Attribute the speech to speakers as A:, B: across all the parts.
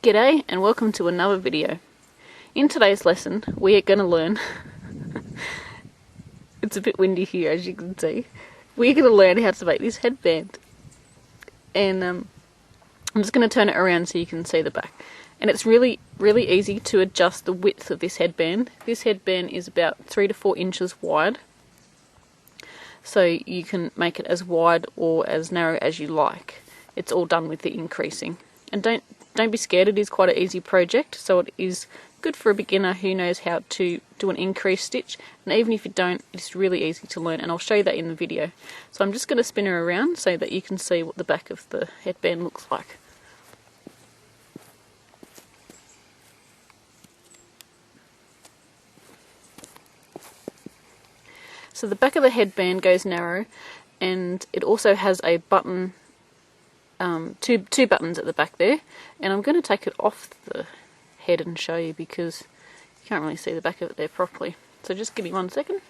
A: G'day and welcome to another video. In today's lesson we are going to learn it's a bit windy here as you can see. We're going to learn how to make this headband, and I'm just going to turn it around so you can see the back. And it's really easy to adjust the width of this headband. This headband is about 3 to 4 inches wide, so you can make it as wide or as narrow as you like. It's all done with the increasing. And don't be scared, it is quite an easy project, so it is good for a beginner who knows how to do an increased stitch, and even if you don't, it's really easy to learn, and I'll show you that in the video. So I'm just going to spin her around so that you can see what the back of the headband looks like. So the back of the headband goes narrow, and it also has a button, two buttons at the back there, and I'm going to take it off the head and show you because you can't really see the back of it there properly. So just give me 1 second.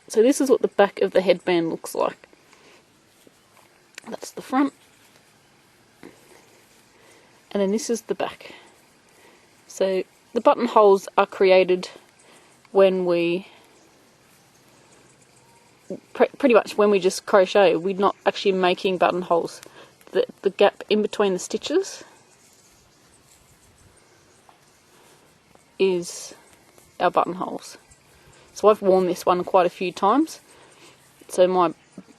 A: So this is what the back of the headband looks like. That's the front, and then this is the back. So the buttonholes are created when we pretty much when we just crochet. We're not actually making buttonholes. The gap in between the stitches is our buttonholes. So I've worn this one quite a few times, so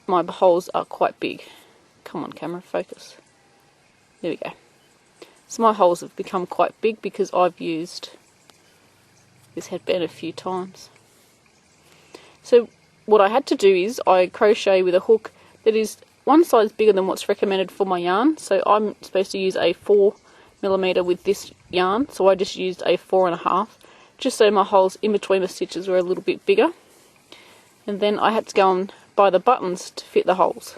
A: my holes are quite big. Come on camera, focus. There we go. So my holes have become quite big because I've used this headband a few times. So what I had to do is I crochet with a hook that is one size bigger than what's recommended for my yarn. So I'm supposed to use a 4mm with this yarn, so I just used a 4.5, just so my holes in between the stitches were a little bit bigger. And then I had to go and buy the buttons to fit the holes.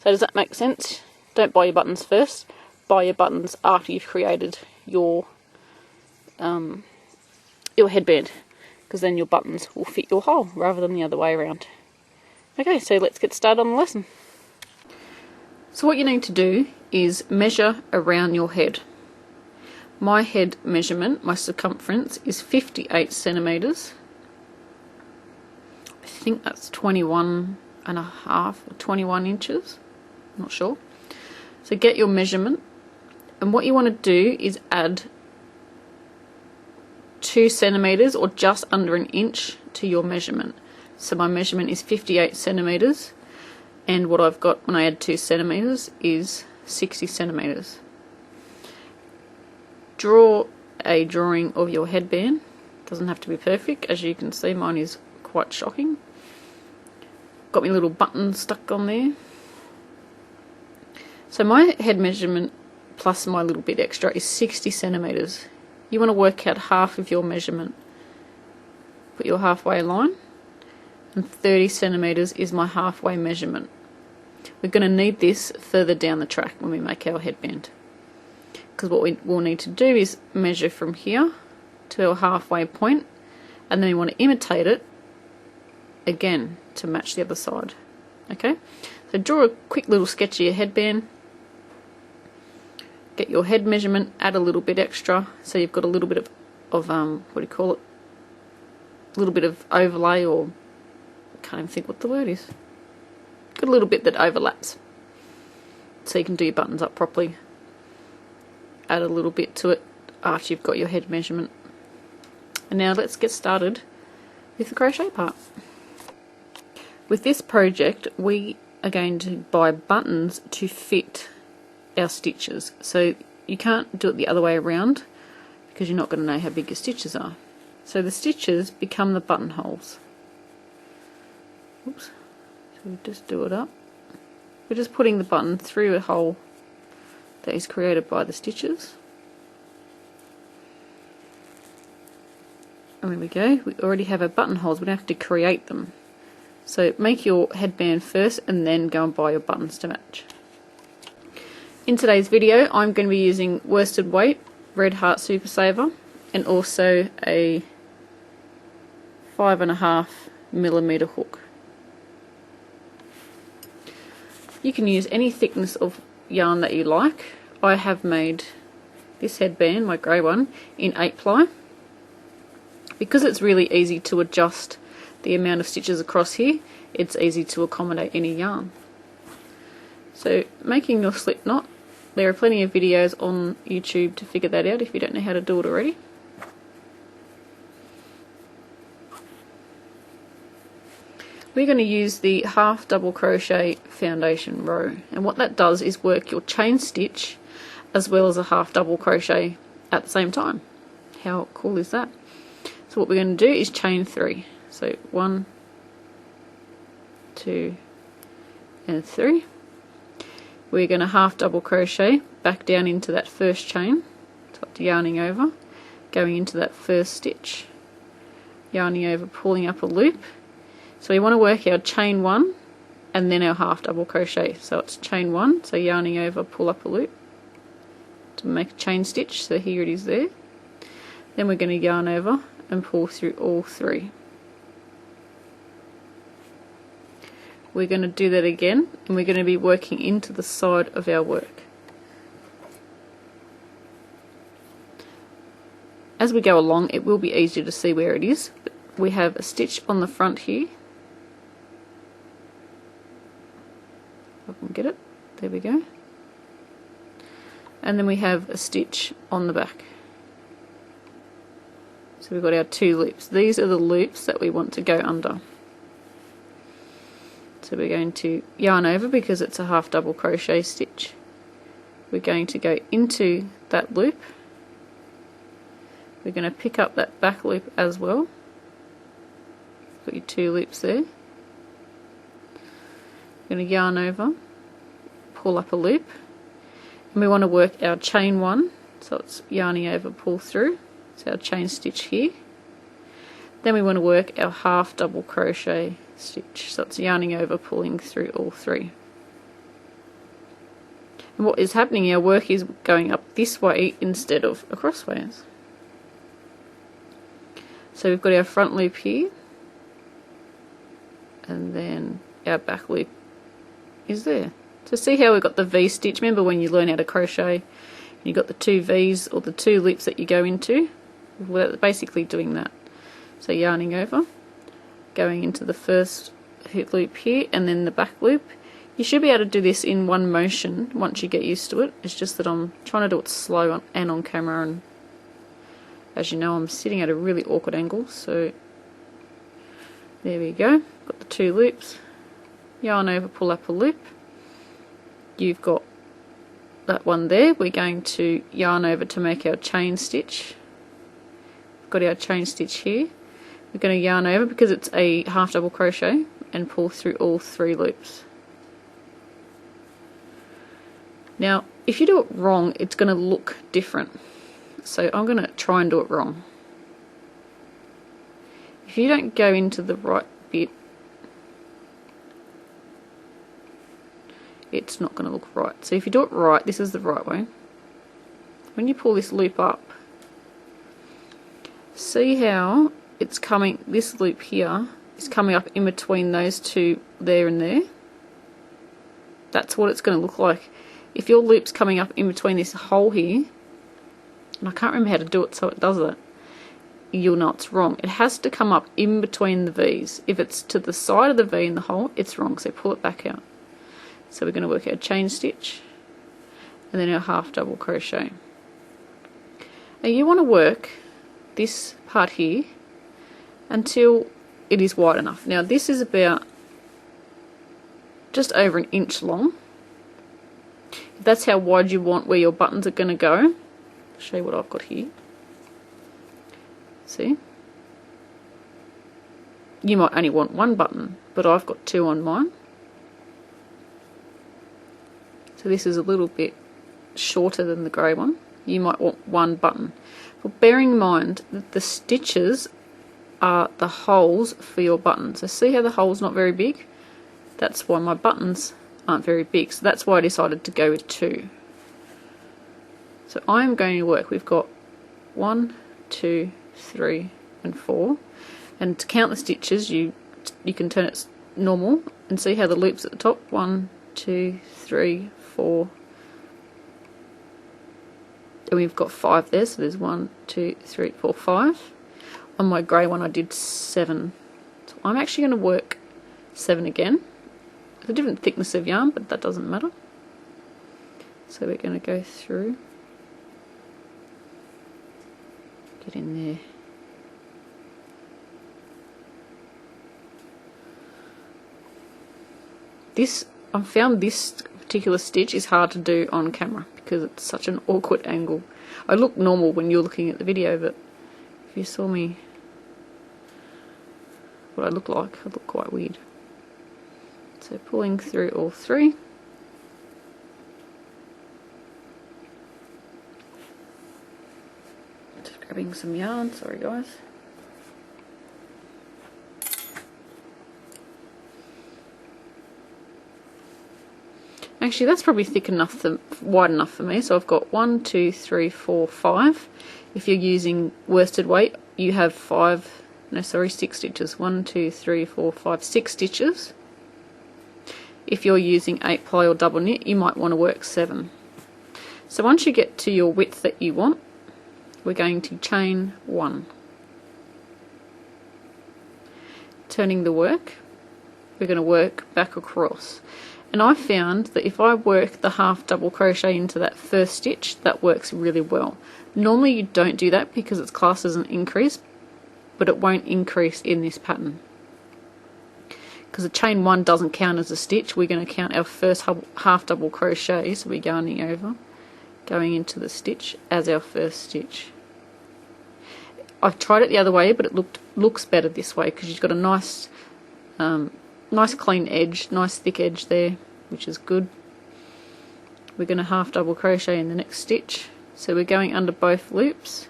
A: So does that make sense? Don't buy your buttons first. Buy your buttons after you've created your headband, because then your buttons will fit your hole rather than the other way around. Okay, so let's get started on the lesson. So what you need to do is measure around your head. My head measurement, my circumference, is 58 centimeters. I think that's 21.5 or 21 inches. I'm not sure. So get your measurement, and what you want to do is add 2 centimeters or just under an inch to your measurement. So my measurement is 58 centimeters, and what I've got when I add 2 centimeters is 60 centimeters. Draw a drawing of your headband. Doesn't have to be perfect. As you can see, mine is quite shocking. Got my little button stuck on there. So my head measurement plus my little bit extra is 60 centimeters. You want to work out half of your measurement. Put your halfway line, and 30 centimeters is my halfway measurement. We're going to need this further down the track when we make our headband, because what we will need to do is measure from here to our halfway point, and then we want to imitate it again to match the other side. Okay, so draw a quick little sketch of your headband. Get your head measurement, add a little bit extra, so you've got a little bit of what do you call it? A little bit of overlay, or I can't even think what the word is. Got a little bit that overlaps, so you can do your buttons up properly. Add a little bit to it after you've got your head measurement. And now let's get started with the crochet part. With this project, we are going to buy buttons to fit our stitches, so you can't do it the other way around because you're not going to know how big your stitches are. So the stitches become the buttonholes. Oops. So we just do it up. We're just putting the button through a hole that is created by the stitches. And there we go. We already have our buttonholes. We don't have to create them. So make your headband first and then go and buy your buttons to match. In today's video I'm going to be using worsted weight, Red Heart Super Saver, and also a 5.5 millimeter hook. You can use any thickness of yarn that you like. I have made this headband, my grey one, in 8-ply because it's really easy to adjust the amount of stitches across here. It's easy to accommodate any yarn. So making your slip knot, there are plenty of videos on YouTube to figure that out if you don't know how to do it already. We're going to use the half double crochet foundation row, and what that does is work your chain stitch as well as a half double crochet at the same time. How cool is that? So what we're going to do is chain 3. So 1, 2 and 3. We're going to half double crochet back down into that first chain, so yarning over, going into that first stitch, yarning over, pulling up a loop. So we want to work our chain 1 and then our half double crochet. So it's chain 1, so yarning over, pull up a loop to make a chain stitch. So here it is there. Then we're going to yarn over and pull through all 3. We're going to do that again, and we're going to be working into the side of our work. As we go along, it will be easier to see where it is. But we have a stitch on the front here. If I can get it, there we go. And then we have a stitch on the back. So we've got our 2 loops. These are the loops that we want to go under. So we're going to yarn over because it's a half double crochet stitch. We're going to go into that loop. We're going to pick up that back loop as well. Got your 2 loops there. We're going to yarn over, pull up a loop, and we want to work our chain 1, so it's yarning over, pull through, it's our chain stitch here. Then we want to work our half double crochet stitch, so it's yarning over, pulling through all 3. And what is happening, our work is going up this way instead of acrossways. So we've got our front loop here, and then our back loop is there. So see how we've got the V stitch? Remember when you learn how to crochet, you've got the 2 V's or the 2 loops that you go into? We're basically doing that. So yarning over, going into the first hook loop here, and then the back loop. You should be able to do this in one motion once you get used to it. It's just that I'm trying to do it slow and on camera, and as you know, I'm sitting at a really awkward angle. So there we go. Got the 2 loops. Yarn over, pull up a loop. You've got that one there. We're going to yarn over to make our chain stitch. We've got our chain stitch here. We're going to yarn over because it's a half double crochet and pull through all 3 loops. Now if you do it wrong, it's going to look different, so I'm going to try and do it wrong. If you don't go into the right bit, it's not going to look right. So if you do it right, this is the right way. When you pull this loop up, see how it's coming, this loop here is coming up in between those 2 there and there. That's what it's going to look like. If your loop's coming up in between this hole here, and I can't remember how to do it so it does that, you'll know it's wrong. It has to come up in between the V's. If it's to the side of the V in the hole, it's wrong, so pull it back out. So we're going to work our chain stitch and then our half double crochet. Now you want to work this part here until it is wide enough. Now this is about just over 1 inch long. If that's how wide you want where your buttons are going to go, I'll show you what I've got here. See? You might only want 1 button, but I've got 2 on mine. So this is a little bit shorter than the grey one. You might want 1 button. But bearing in mind that the stitches are the holes for your buttons. So see how the hole's not very big? That's why my buttons aren't very big. So that's why I decided to go with 2. So I'm going to work, we've got 1, 2, 3 and 4. And to count the stitches, you you can turn it normal and see how the loops at the top, 1, 2, 3, 4, and we've got 5 there, so there's 1, 2, 3, 4, 5. On my grey one I did 7. So I'm actually going to work 7 again. It's a different thickness of yarn, but that doesn't matter. So we're going to go through, get in there. I found this particular stitch is hard to do on camera because it's such an awkward angle. I look normal when you're looking at the video, but if you saw me what I look like, I look quite weird. So pulling through all 3. Just grabbing some yarn, sorry guys. Actually, that's probably thick enough, wide enough for me. So I've got 1, 2, 3, 4, 5. If you're using worsted weight, you have 6 stitches. 1, 2, 3, 4, 5, 6 stitches. If you're using 8 ply or double knit, you might want to work 7. So once you get to your width that you want, we're going to chain 1. Turning the work, we're going to work back across. And I found that if I work the half double crochet into that first stitch, that works really well. Normally you don't do that because it's classed as an increase, but it won't increase in this pattern. Because the chain 1 doesn't count as a stitch, we're going to count our first half double crochet, so we're yarning over, going into the stitch as our first stitch. I've tried it the other way, but it looks better this way because you've got a nice nice clean edge, nice thick edge there, which is good. We're going to half double crochet in the next stitch, so we're going under both loops.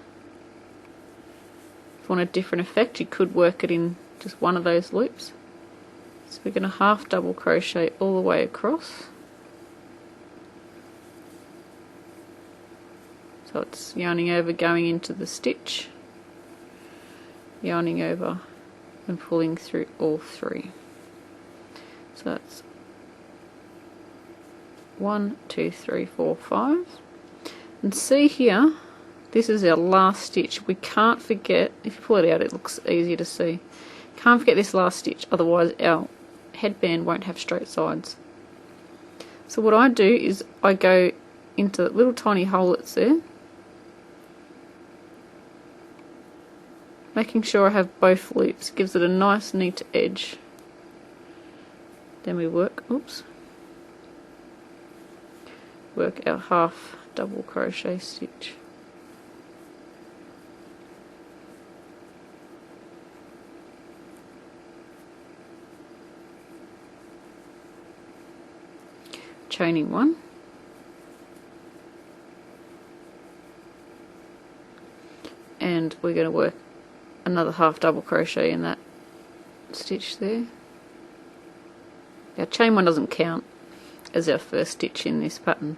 A: If you want a different effect, you could work it in just one of those loops. So we're going to half double crochet all the way across. So it's yarning over, going into the stitch, yarning over and pulling through all 3. So that's 1, 2, 3, 4, 5. And see here, this is our last stitch. We can't forget, if you pull it out it looks easier to see. Can't forget this last stitch, otherwise our headband won't have straight sides. So what I do is I go into that little tiny hole that's there, making sure I have both loops. Gives it a nice neat edge. Then we work our half double crochet stitch. Chaining 1. And we're going to work another half double crochet in that stitch there. Our chain 1 doesn't count as our first stitch in this pattern,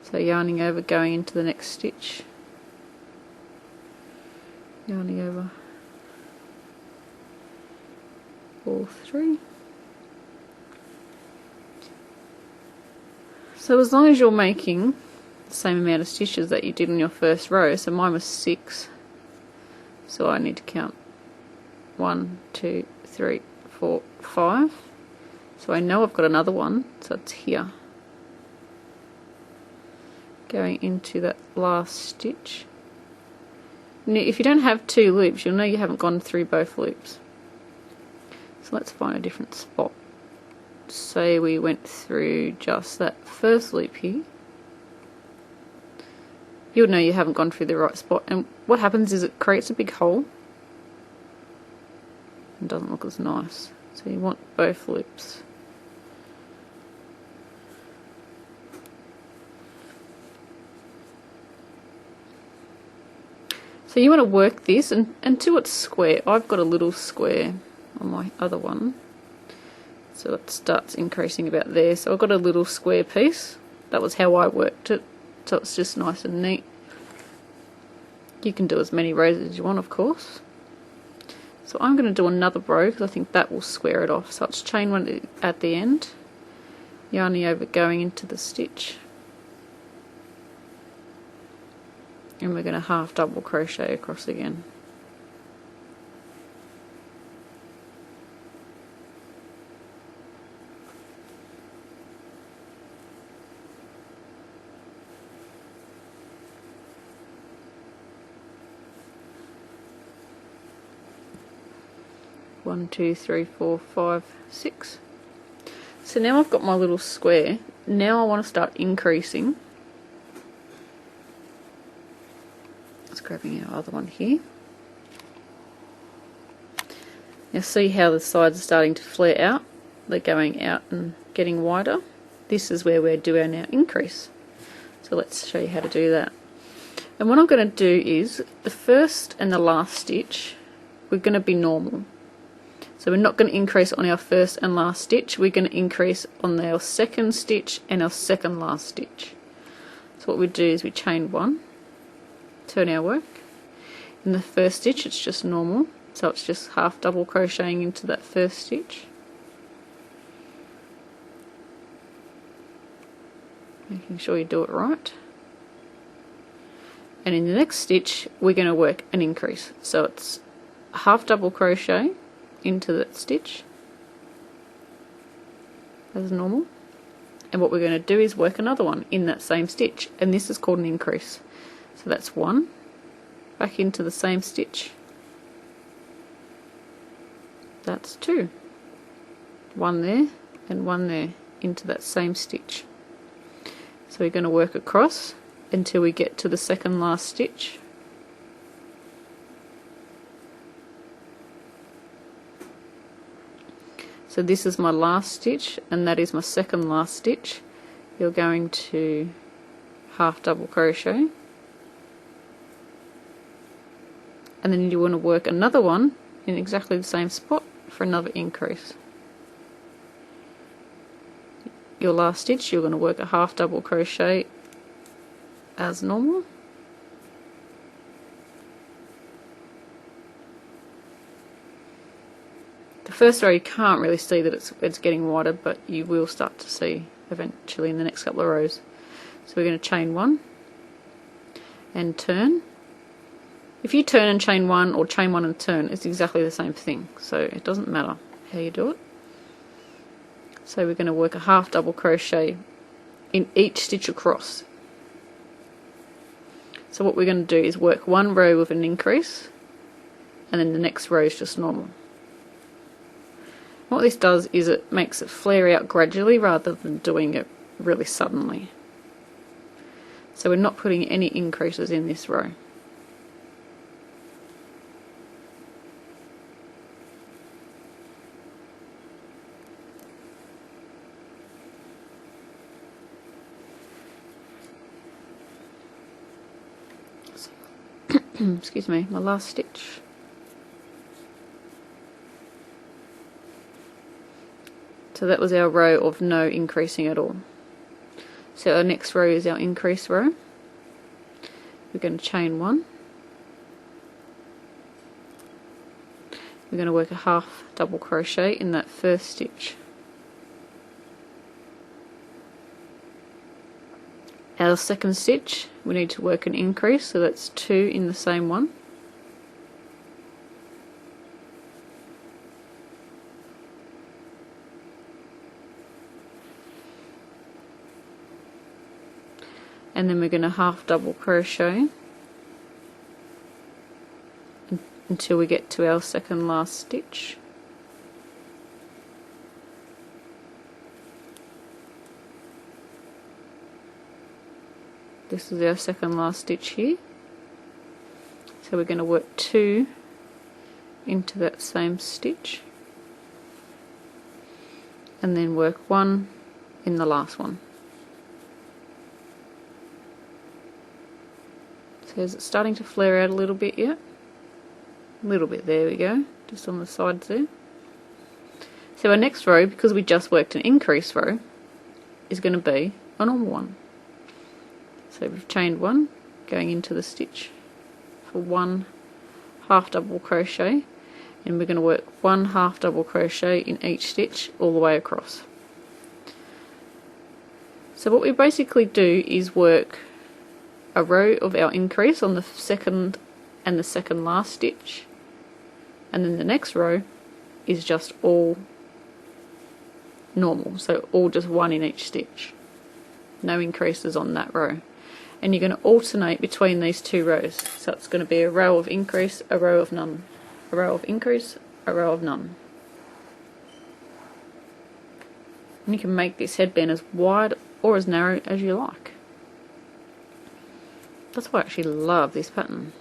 A: so yarning over, going into the next stitch, yarning over all 3. So as long as you're making the same amount of stitches that you did in your first row, so mine was 6, so I need to count 1, 2, 3, 4, 5. So I know I've got another one, so it's here. Going into that last stitch. Now, if you don't have 2 loops, you'll know you haven't gone through both loops. So let's find a different spot. Say we went through just that first loop here. You'll know you haven't gone through the right spot, and what happens is it creates a big hole. It doesn't look as nice. So you want both loops. So you want to work this until it's square. I've got a little square on my other one, so it starts increasing about there. So I've got a little square piece. That was how I worked it, so it's just nice and neat. You can do as many rows as you want, of course. So I'm going to do another row because I think that will square it off. So it's chain one at the end, yarning over, going into the stitch, and we're going to half double crochet across again. One, two, three, four, five, six. So now I've got my little square. Now I want to start increasing. Just grabbing our other one here. Now see how the sides are starting to flare out? They're going out and getting wider. This is where we're doing our increase. So let's show you how to do that. And what I'm going to do is the first and the last stitch, we're going to be normal. So we're not going to increase on our first and last stitch, we're going to increase on our second stitch and our second last stitch. So what we do is we chain one, turn our work. In the first stitch it's just normal, so it's just half double crocheting into that first stitch. Making sure you do it right. And in the next stitch we're going to work an increase. So it's half double crochet into that stitch as normal, and what we're going to do is work another one in that same stitch, and this is called an increase. So that's one, back into the same stitch, that's two, one there and one there into that same stitch. So we're going to work across until we get to the second last stitch. So this is my last stitch and that is my second last stitch. You're going to half double crochet, and then you want to work another one in exactly the same spot for another increase. Your last stitch you're going to work a half double crochet as normal. The first row you can't really see that it's getting wider, but you will start to see eventually in the next couple of rows. So we're going to chain one and turn. If you turn and chain one or chain one and turn, it's exactly the same thing, so it doesn't matter how you do it. So we're going to work a half double crochet in each stitch across. So what we're going to do is work one row with an increase, and then the next row is just normal. What this does is it makes it flare out gradually rather than doing it really suddenly. So we're not putting any increases in this row. Excuse me, my last stitch. So that was our row of no increasing at all. So our next row is our increase row. We're going to chain one. We're going to work a half double crochet in that first stitch. Our second stitch we need to work an increase, so that's two in the same one. And then we're going to half double crochet until we get to our second last stitch. This is our second last stitch here. So we're going to work two into that same stitch and then work one in the last one. So is it starting to flare out a little bit yet? A little bit, there we go, just on the sides there. So our next row, because we just worked an increase row, is going to be a normal one. So we've chained one, going into the stitch for one half double crochet, and we're going to work 1 half double crochet in each stitch all the way across. So what we basically do is work a row of our increase on the second and the second last stitch, and then the next row is just all normal, so all just 1 in each stitch, no increases on that row. And you're going to alternate between these 2 rows, so it's going to be a row of increase, a row of none, a row of increase, a row of none. And you can make this headband as wide or as narrow as you like. That's why I actually love this pattern.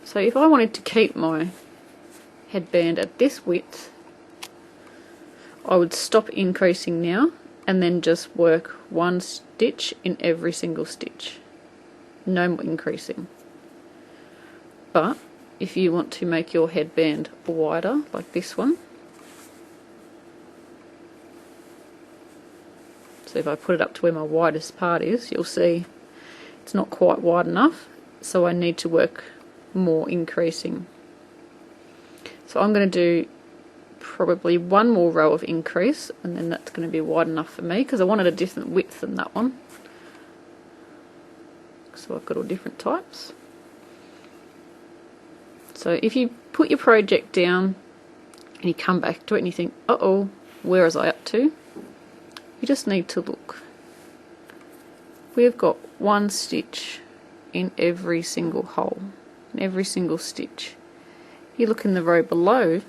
A: So if I wanted to keep my headband at this width, I would stop increasing now and then just work 1 stitch in every single stitch. No more increasing. But if you want to make your headband wider, like this one, so if I put it up to where my widest part is, you'll see it's not quite wide enough, so I need to work more increasing. So I'm going to do probably 1 more row of increase, and then that's going to be wide enough for me because I wanted a different width than that one. So I've got all different types. So if you put your project down and you come back to it and you think, uh-oh, where was I up to? You just need to look. We've got 1 stitch in every single hole, in every single stitch. If you look in the row below,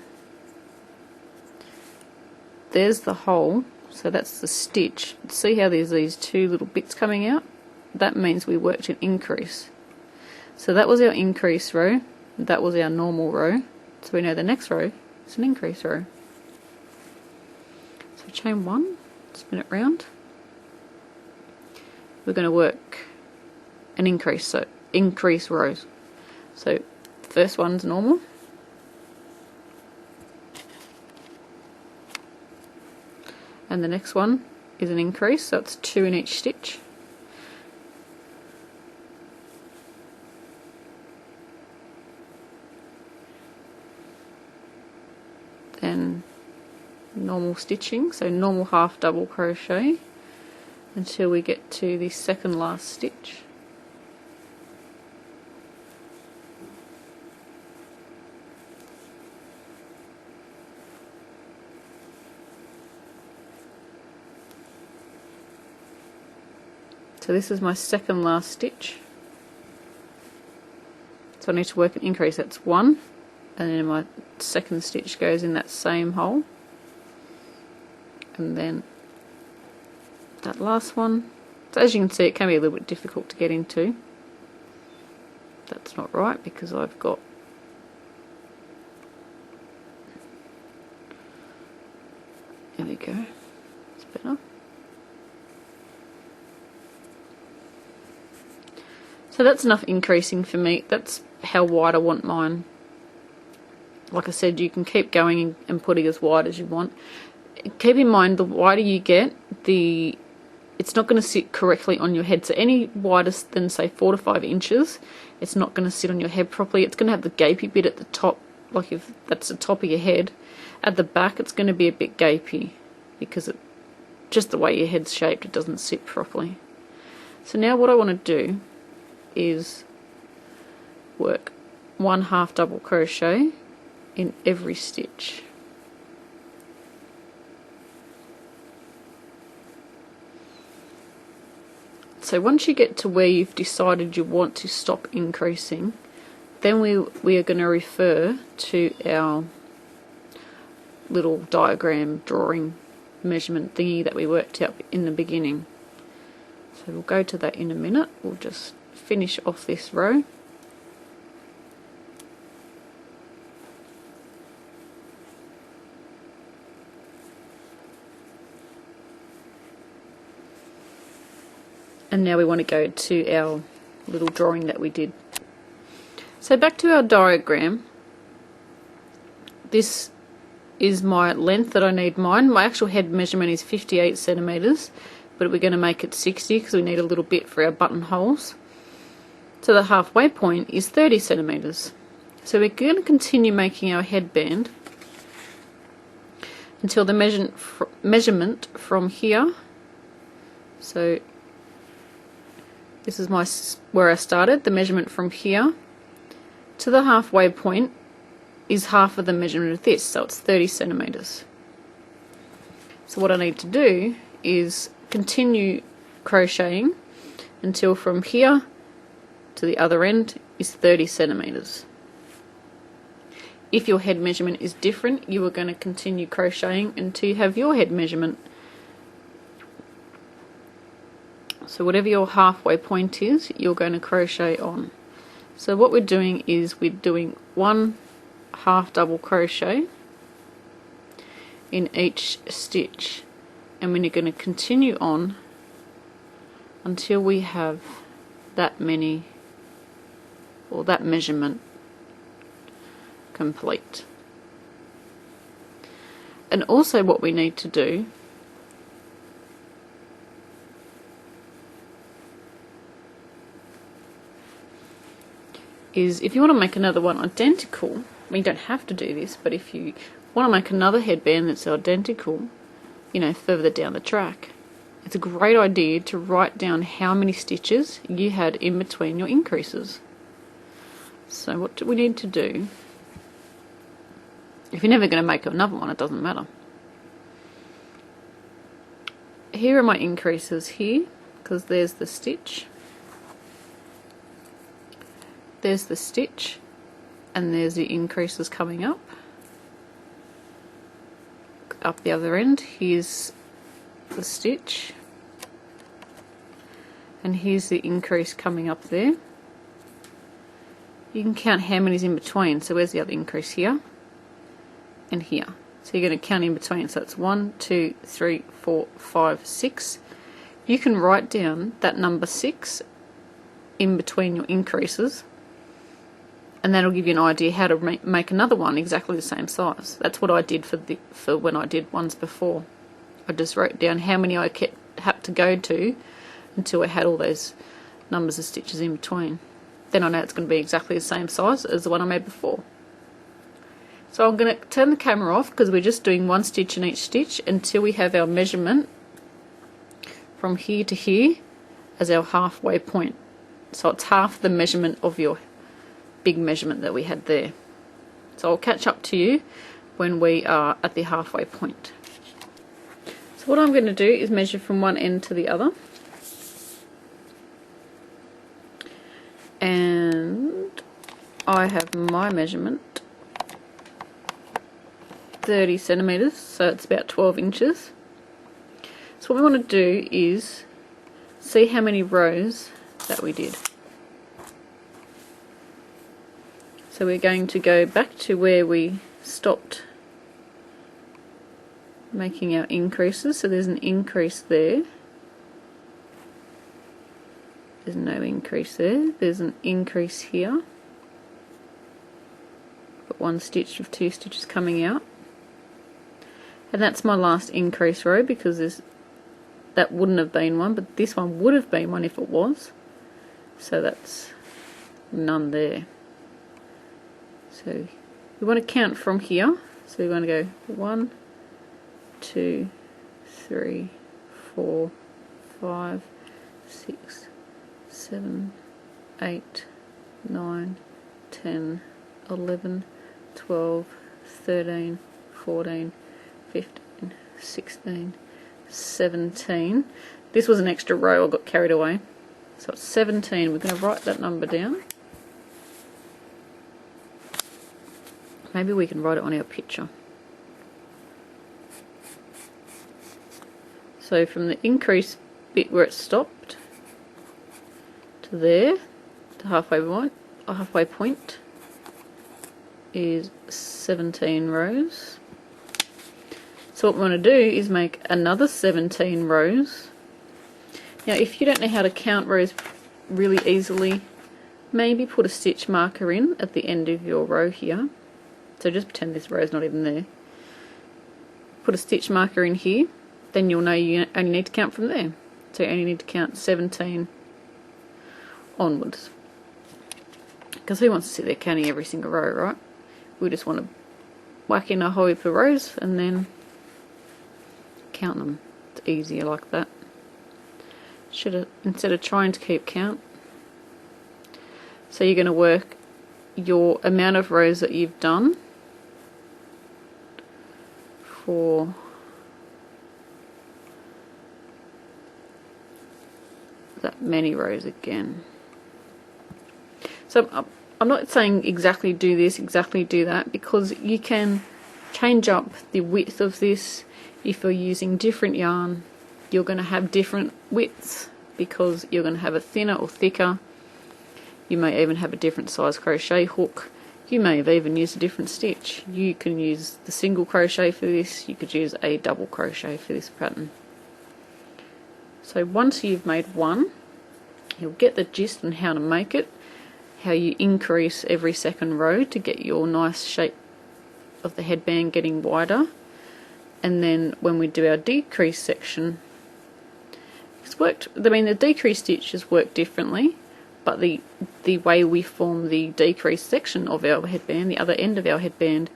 A: there's the hole, so that's the stitch. See how there's these 2 little bits coming out? That means we worked an increase. So that was our increase row, that was our normal row, so we know the next row is an increase row. So chain 1, spin it round. We're going to work an increase, so increase rows. So first one's normal, and the next one is an increase, so it's 2 in each stitch. Then normal stitching, so normal half double crochet until we get to the second last stitch. So this is my second last stitch. So I need to work an increase, that's 1, and then my second stitch goes in that same hole, and then that last one. So as you can see, it can be a little bit difficult to get into. That's not right because I've got there we go, it's better. So that's enough increasing for me. That's how wide I want mine. Like I said, you can keep going and putting as wide as you want. Keep in mind, the wider you get, it's not going to sit correctly on your head. So any wider than say 4 to 5 inches, it's not going to sit on your head properly. It's going to have the gapey bit at the top, like if that's the top of your head. At the back, it's going to be a bit gapey because just the way your head's shaped, it doesn't sit properly. So now what I want to do is work 1 half double crochet in every stitch. So once you get to where you've decided you want to stop increasing, then we are going to refer to our little diagram drawing measurement thingy that we worked out in the beginning. So we'll go to that in a minute. We'll just finish off this row. And now we want to go to our little drawing that we did. So back to our diagram. This is my length that I need mine. My actual head measurement is 58 centimeters, but we're going to make it 60 because we need a little bit for our buttonholes. to the halfway point is 30 centimeters. So we're going to continue making our headband until the measurement from here. So this is where I started. The measurement from here to the halfway point is half of the measurement of this, so it's 30 centimeters. So what I need to do is continue crocheting until from here to the other end is 30 centimeters. If your head measurement is different, you are going to continue crocheting until you have your head measurement. So whatever your halfway point is, you're going to crochet on. So what we're doing is we're doing 1 half double crochet in each stitch, and we're going to continue on until we have that many, or that measurement, complete. And also what we need to do is, if you want to make another one identical, I mean, you don't have to do this, but if you want to make another headband that's identical, you know, further down the track, it's a great idea to write down how many stitches you had in between your increases. So what do we need to do? If you're never going to make another one, it doesn't matter. Here are my increases here, because there's the stitch, there's the stitch, and there's the increases coming up the other end. Here's the stitch, and here's the increase coming up there. You can count how many's in between. So where's the other increase? Here and here. So you're going to count in between. So it's 1, 2, 3, 4, 5, 6. You can write down that number 6 in between your increases, and that'll give you an idea how to make another one exactly the same size. That's what I did for when I did ones before. I just wrote down how many I had to go to until I had all those numbers of stitches in between. Then I know it's going to be exactly the same size as the one I made before. So I'm going to turn the camera off because we're just doing 1 stitch in each stitch until we have our measurement from here to here as our halfway point. So it's half the measurement of your big measurement that we had there. So I'll catch up to you when we are at the halfway point. So what I'm going to do is measure from one end to the other. And I have my measurement 30 centimeters, so it's about 12 inches. So what we want to do is see how many rows that we did. So we're going to go back to where we stopped making our increases. So there's an increase there. There's no increase there. There's an increase here. Got 1 stitch with 2 stitches coming out. And that's my last increase row, because that wouldn't have been one, but this one would have been one if it was. So that's none there. So we want to count from here. So we want to go 1, 2, 3, 4, 5, 6, 7, 8, 9, 10, 11, 12, 13, 14, 15, 16, 17. This was an extra row, I got carried away. So it's 17. We're going to write that number down. Maybe we can write it on our picture. So from the increase bit where it stopped to there, to halfway point is 17 rows. So what we want to do is make another 17 rows. Now if you don't know how to count rows really easily, maybe put a stitch marker in at the end of your row here. So just pretend this row is not even there. Put a stitch marker in here, then you'll know you only need to count from there. So you only need to count 17 onwards. because who wants to sit there counting every single row, right? We just want to whack in a whole heap of rows and then count them. It's easier like that. Instead of trying to keep count. So you're going to work your amount of rows that you've done for that many rows again. So I'm not saying exactly do this, exactly do that, because you can change up the width of this. If you're using different yarn, you're going to have different widths because you're going to have a thinner or thicker. You may even have a different size crochet hook. You may have even used a different stitch. You can use the single crochet for this. You could use a double crochet for this pattern. So once you've made one, you'll get the gist on how to make it, how you increase every second row to get your nice shape of the headband getting wider. And then when we do our decrease section, the decrease stitches work differently, but the way we form the decrease section of our headband, the other end of our headband,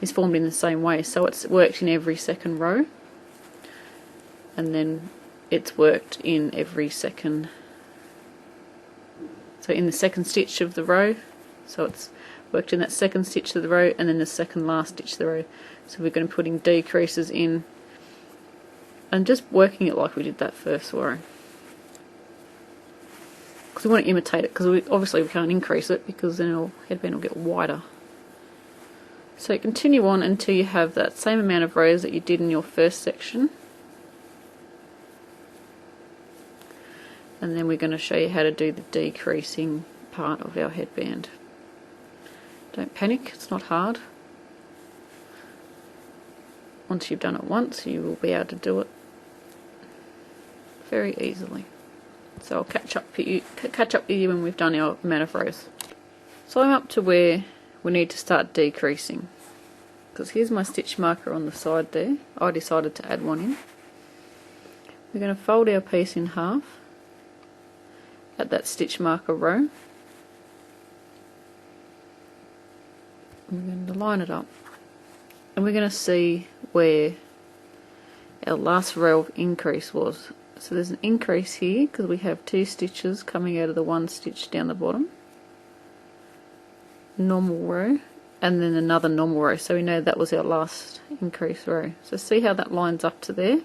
A: is formed in the same way. So it's worked in every second row, and then it's worked in every second, so in the second stitch of the row, so it's worked in that second stitch of the row and then the second last stitch of the row. So we're going to put in decreases in and just working it like we did that first row, because we want to imitate it, because obviously we can't increase it because then our headband will get wider. So continue on until you have that same amount of rows that you did in your first section. And then we're going to show you how to do the decreasing part of our headband. Don't panic, it's not hard. Once you've done it once, you will be able to do it very easily. So I'll catch up with you when we've done our amount of rows. So I'm up to where we need to start decreasing, because here's my stitch marker on the side there. I decided to add one in. We're going to fold our piece in half at that stitch marker row. We're going to line it up, and we're going to see where our last row of increase was. So there's an increase here because we have 2 stitches coming out of the 1 stitch down the bottom, normal row, and then another normal row, so we know that was our last increase row. So see how that lines up to there?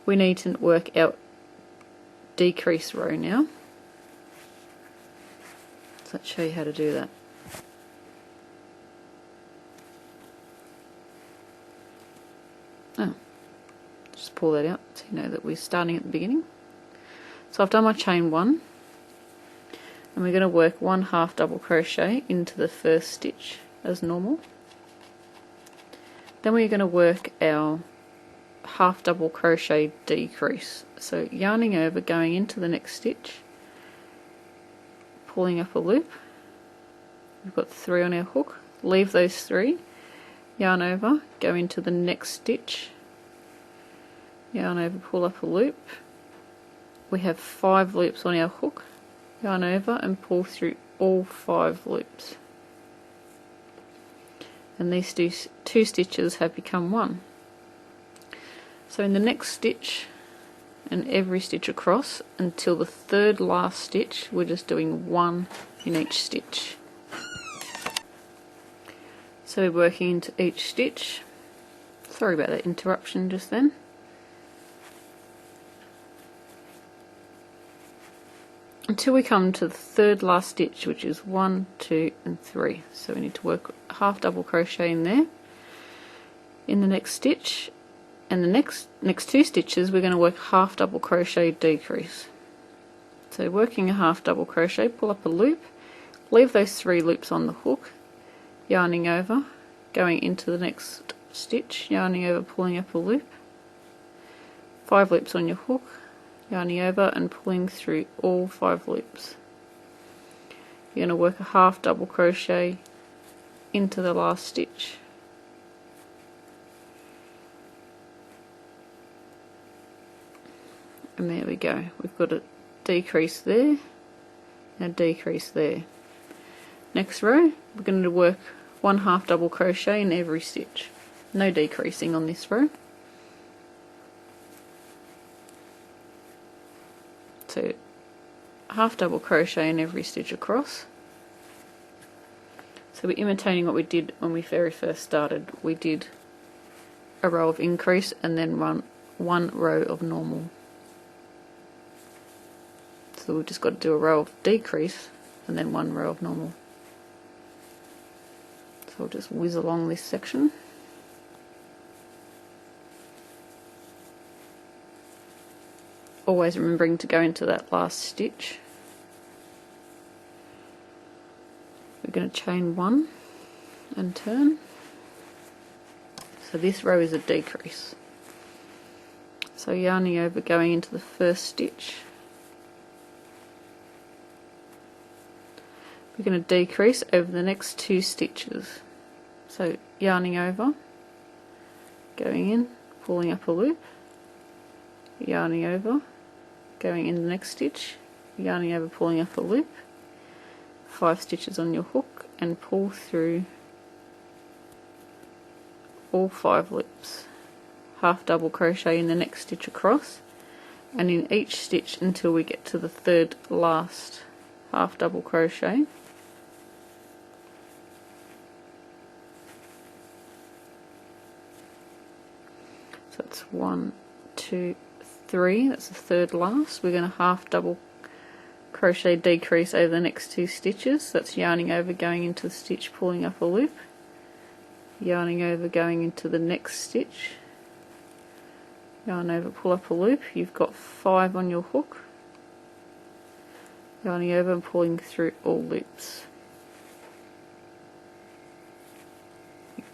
A: We need to work out decrease row now. So let's show you how to do that. Just pull that out so you know that we're starting at the beginning. So I've done my chain 1, and we're going to work 1 half double crochet into the first stitch as normal. Then we're going to work our half double crochet decrease. So yarning over, going into the next stitch, pulling up a loop. We've got 3 on our hook. Leave those 3, yarn over, go into the next stitch, yarn over, pull up a loop. We have 5 loops on our hook, yarn over and pull through all 5 loops. And these 2 stitches have become 1. So in the next stitch and every stitch across until the 3rd last stitch, we're just doing 1 in each stitch. So we're working into each stitch. Sorry about that interruption just then. Until we come to the 3rd last stitch, which is 1, 2 and 3. So we need to work half double crochet in there. In the next stitch and the next 2 stitches, we're going to work half double crochet decrease. So working a half double crochet, pull up a loop, leave those 3 loops on the hook, yarning over, going into the next stitch, yarning over, pulling up a loop, 5 loops on your hook, yarning over and pulling through all 5 loops. You're going to work a half double crochet into the last stitch. And there we go. We've got a decrease there and a decrease there. Next row, we're going to work 1 half double crochet in every stitch. No decreasing on this row. So half double crochet in every stitch across. So we're imitating what we did when we very first started. We did a row of increase and then one row of normal. So we've just got to do a row of decrease and then 1 row of normal. So we'll just whiz along this section. Always remembering to go into that last stitch. We're going to chain 1 and turn. So this row is a decrease. So yarning over, going into the first stitch. We're going to decrease over the next 2 stitches. So yarning over, going in, pulling up a loop, yarning over, going in the next stitch, yarning over, pulling up a loop, 5 stitches on your hook, and pull through all 5 loops. Half double crochet in the next stitch across, and in each stitch until we get to the 3rd last half double crochet. So it's 1, 2, 3, that's the 3rd last. We're going to half double crochet decrease over the next 2 stitches. That's yarning over, going into the stitch, pulling up a loop, yarning over, going into the next stitch, yarn over, pull up a loop. You've got 5 on your hook, yarning over and pulling through all loops.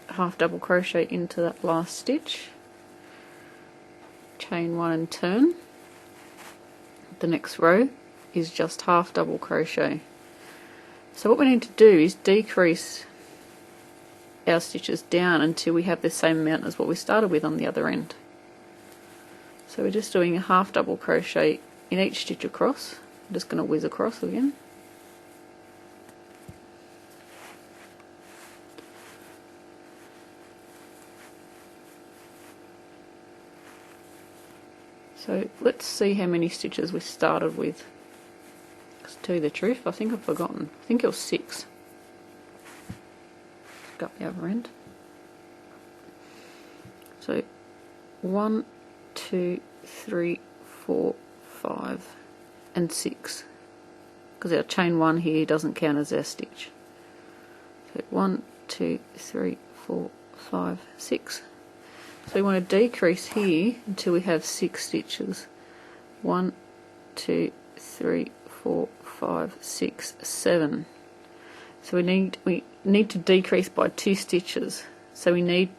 A: Half double crochet into that last stitch, chain 1 and turn. The next row is just half double crochet. So what we need to do is decrease our stitches down until we have the same amount as what we started with on the other end. So we're just doing a half double crochet in each stitch across. I'm just going to whiz across again. So let's see how many stitches we started with. To tell you the truth, I think I've forgotten. I think it was 6. Got the other end. So 1, 2, 3, 4, 5 and 6, because our chain 1 here doesn't count as our stitch. So 1, 2, 3, 4, 5, 6. So we want to decrease here until we have 6 stitches. 1, 2, 3, 4, 5, 6, 7. So we need to decrease by 2 stitches. So we know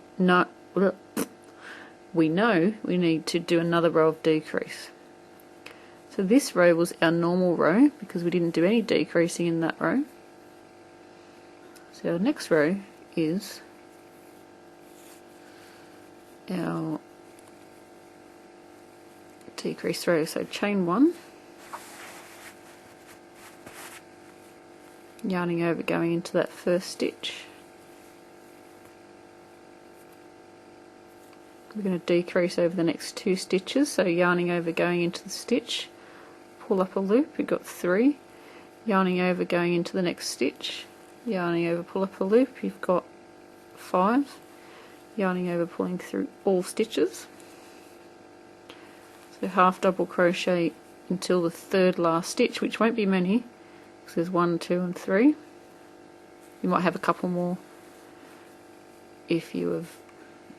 A: we need to do another row of decrease. So this row was our normal row because we didn't do any decreasing in that row. So our next row is our decrease row. So chain 1, yarning over, going into that first stitch. We're going to decrease over the next 2 stitches, so yarning over, going into the stitch, pull up a loop. We've got 3, yarning over, going into the next stitch, yarning over, pull up a loop. You've got 5, yarning over, pulling through all stitches. So half double crochet until the 3rd last stitch, which won't be many, because there's 1, 2 and 3. You might have a couple more if you have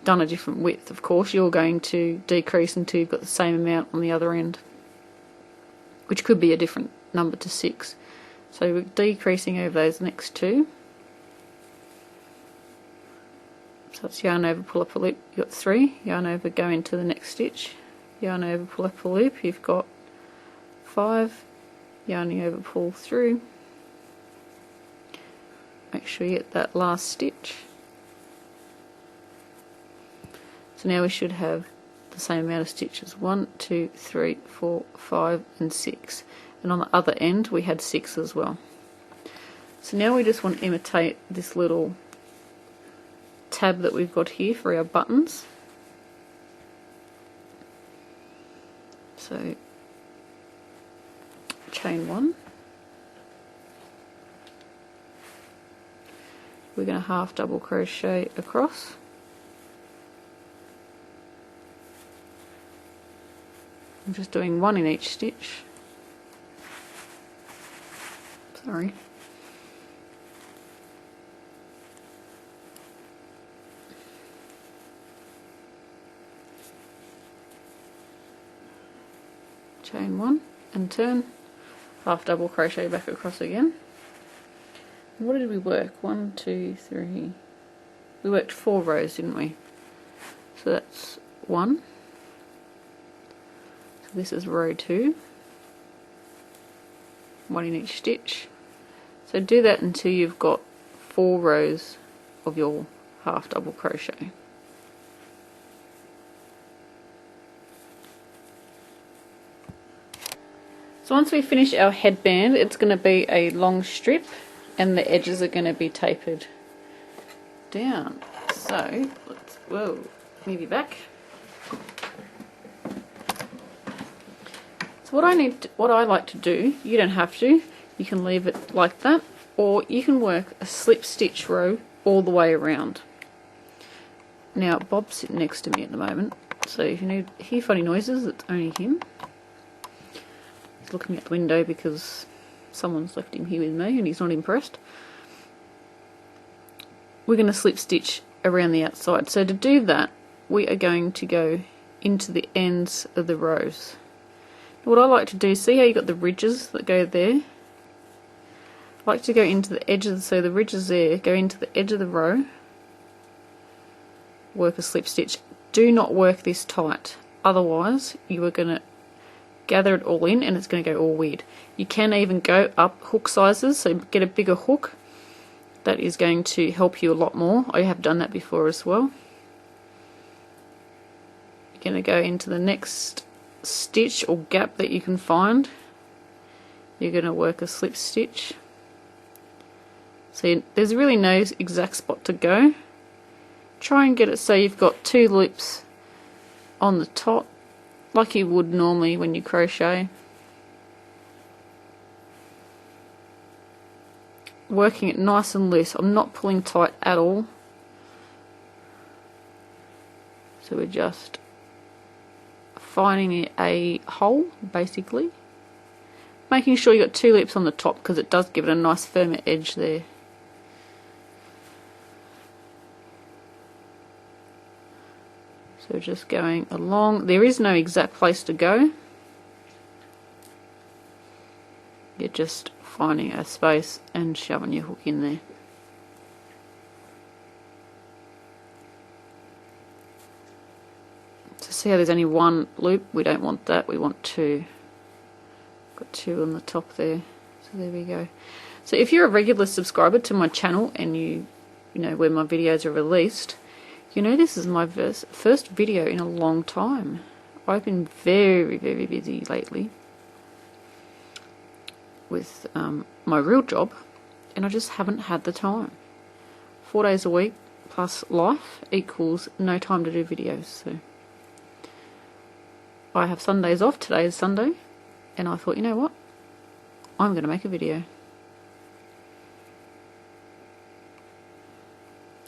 A: done a different width. Of course, you're going to decrease until you've got the same amount on the other end, which could be a different number to 6. So we're decreasing over those next 2. So it's yarn over, pull up a loop. You've got 3, yarn over, go into the next stitch, yarn over, pull up a loop. You've got 5, yarning over, pull through. Make sure you get that last stitch. So now we should have the same amount of stitches, 1, 2, 3, 4, 5 and 6. and on the other end we had 6 as well. So now we just want to imitate this little tab that we've got here for our buttons. So chain 1, we're going to half double crochet across, I'm just doing 1 in each stitch, sorry. Chain 1 and turn, half double crochet back across again. What did we work? 1, 2, 3. We worked 4 rows, didn't we? So that's 1. So this is row 2. 1 in each stitch. So do that until you've got 4 rows of your half double crochet. So once we finish our headband, it's going to be a long strip and the edges are going to be tapered down. So let's, whoa, move you back. So what I like to do, you don't have to, you can leave it like that, or you can work a slip stitch row all the way around. Now Bob's sitting next to me at the moment, so if you hear funny noises, it's only him. He's looking at the window because someone's left him here with me and he's not impressed. We're going to slip stitch around the outside. So to do that, we are going to go into the ends of the rows. What I like to do, see how you got the ridges that go there? I like to go into the edges, so the ridges there, go into the edge of the row, work a slip stitch. Do not work this tight, otherwise you are going to gather it all in and it's going to go all weird. You can even go up hook sizes, so get a bigger hook. That is going to help you a lot more. I have done that before as well. You're going to go into the next stitch or gap that you can find. You're going to work a slip stitch. So there's really no exact spot to go. Try and get it so you've got 2 loops on the top, like you would normally when you crochet. Working it nice and loose. I'm not pulling tight at all. So we're just finding a hole, basically. Making sure you've got 2 loops on the top because it does give it a nice firmer edge there. So just going along. There is no exact place to go. You're just finding a space and shoving your hook in there. So see how there's only 1 loop? We don't want that, we want 2. Got 2 on the top there. So there we go. So if you're a regular subscriber to my channel and you know where my videos are released, you know this is my first video in a long time. I've been very, very busy lately with my real job, and I just haven't had the time. 4 days a week plus life equals no time to do videos. So I have Sundays off. Today is Sunday, and I thought, you know what, I'm going to make a video.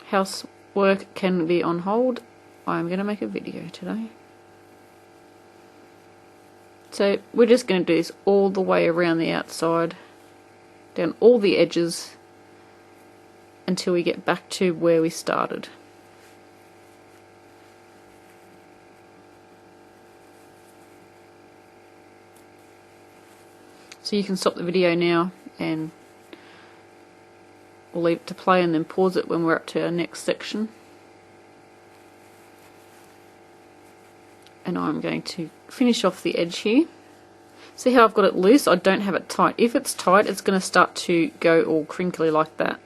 A: Housework can be on hold. I'm going to make a video today. So we're just going to do this all the way around the outside, down all the edges until we get back to where we started. So you can stop the video now and we'll leave it to play and then pause it when we're up to our next section. And I'm going to finish off the edge here. See how I've got it loose? I don't have it tight. If it's tight, it's going to start to go all crinkly like that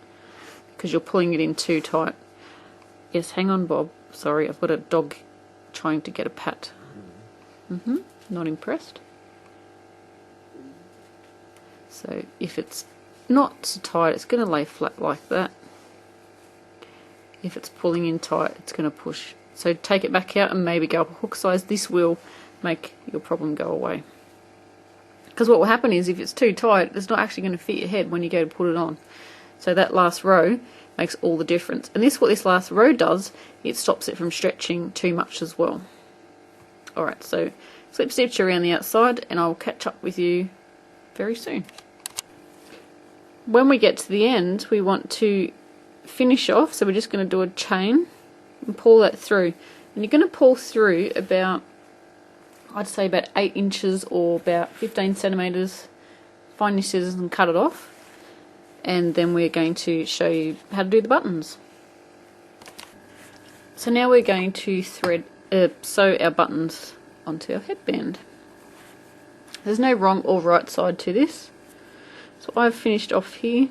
A: because you're pulling it in too tight. Yes, hang on, Bob. Sorry, I've got a dog trying to get a pat. Not impressed. So if it's not so tight, it's going to lay flat like that. If it's pulling in tight, it's going to push. So take it back out and maybe go up a hook size. This will make your problem go away. Because what will happen is if it's too tight, it's not actually going to fit your head when you go to put it on. So that last row makes all the difference. And what this last row does, it stops it from stretching too much as well. Alright, so slip stitch around the outside and I'll catch up with you very soon. When we get to the end, we want to finish off, so we're just going to do a chain and pull that through. And you're going to pull through about, I'd say about 8 inches or about 15 centimeters. Find your scissors and cut it off. And then we're going to show you how to do the buttons. So now we're going to sew our buttons onto our headband. There's no wrong or right side to this. So I've finished off here.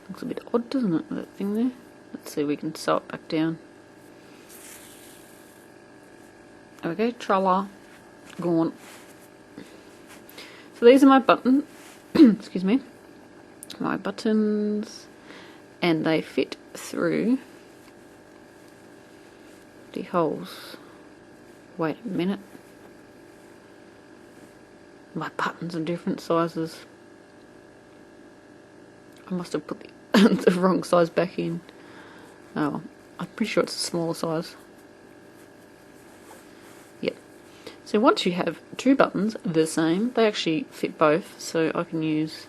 A: Looks a bit odd, doesn't it, that thing there? Let's see if we can sew it back down. There we go, tra-la, gone. So these are my buttons, excuse me, my buttons, and they fit through the holes. Wait a minute. My buttons are different sizes. I must have put the wrong size back in. Oh, I'm pretty sure it's a smaller size. Yep. So once you have 2 buttons the same, they actually fit both, so I can use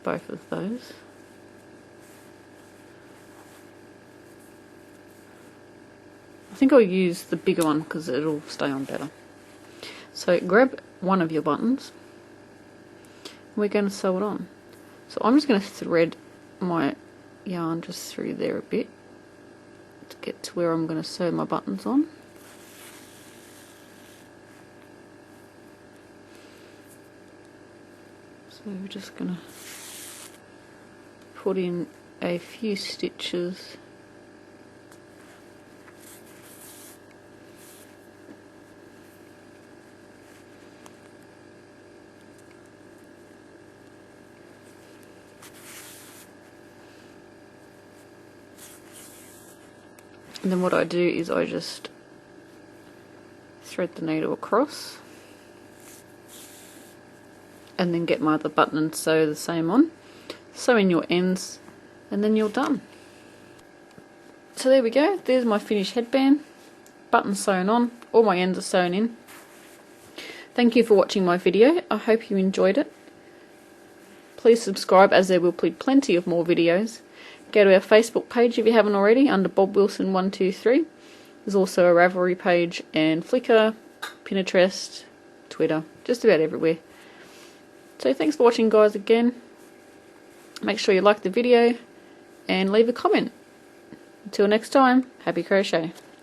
A: both of those. I think I'll use the bigger one because it'll stay on better. So grab one of your buttons. We're going to sew it on. So I'm just going to thread my yarn just through there a bit to get to where I'm going to sew my buttons on. So we're just going to put in a few stitches. And then what I do is I just thread the needle across and then get my other button and sew the same on. Sew in your ends and then you're done. So there we go, there's my finished headband. Buttons sewn on, all my ends are sewn in. Thank you for watching my video, I hope you enjoyed it. Please subscribe as there will be plenty of more videos. Go to our Facebook page if you haven't already under Bob Wilson 123. There's also a Ravelry page and Flickr, Pinterest, Twitter, just about everywhere. So thanks for watching guys again. Make sure you like the video and leave a comment. Until next time, happy crochet.